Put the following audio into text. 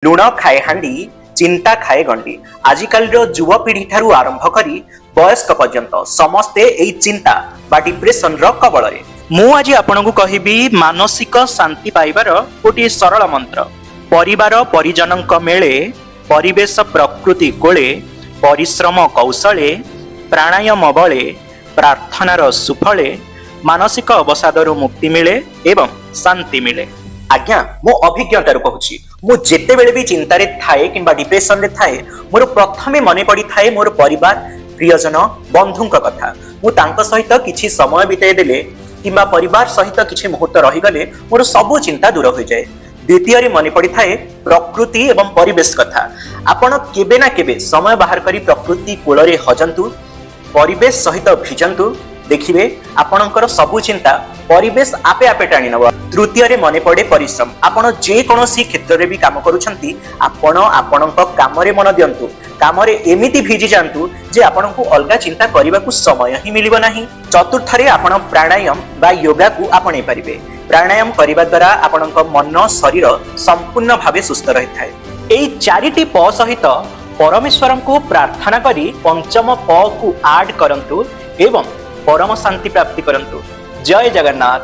लुण खाए हांडी चिंता खाए गंडी। आजिकाल युवपीढ़ी ठारू आरंभ करी वयस्क पर्यंत समस्ते एई चिंता बा डिप्रेशन रो कबल रे। मु आज आपनकु कहिबी मानसिक शांति पाइबार गोटे सरल मंत्र। परिवार परिजनक मेले परिवेश प्रकृति कोले परिश्रम कौशले प्राणायाम बले प्रार्थनार सुफले मानसिक अवसादर मुक्ति मिले एवं शांति मिले। आज्ञा मो अभिज्ञतार कहूची मु जेते बेले भी चिंतारे थाए किंबा डिप्रेशन रे थाए मोर प्रथमे मने पड़ी थाए मोर परिवार प्रियजन बंधुंक कथा। मु तांक सहित किछि समय बिताई देले किंबा परिवार सहित किछि मुहूर्त रही गले मोर सबु चिंता दूर हो जाए। द्वितीय रे मने पड़ी थाए प्रकृति एवं परिवेश कथा। आपण केबे ना केबे समय बाहर करी प्रकृति कूल रे हजंतु परिवेश सहित भिजंतु देखिए आपणकर सबु चिंता परिवेश आपे आपे टाणी नब। तृतीय रे मने पड़े परिश्रम। आपण जे कोनोसी क्षेत्र रे भी काम करूछंती आपण आपणक काम रे मन दियंतु। काम रे एमिति भिजी जांतु जे आपणकु अलगा चिंता करबा को समय ही मिलिबो नाही। चतुर्थ रे आपण प्राणायाम बा योगा को आपणे परिबे। प्राणायाम करिबा द्वारा आपणक मन शरीर संपूर्ण भावे सुस्थ रहि थाए। एई चारिटी प सहित परमेश्वरन को प्रार्थना करी पंचम प को ऐड करंतु एवं परम शांति प्राप्ति करंतु। जय जगन्नाथ।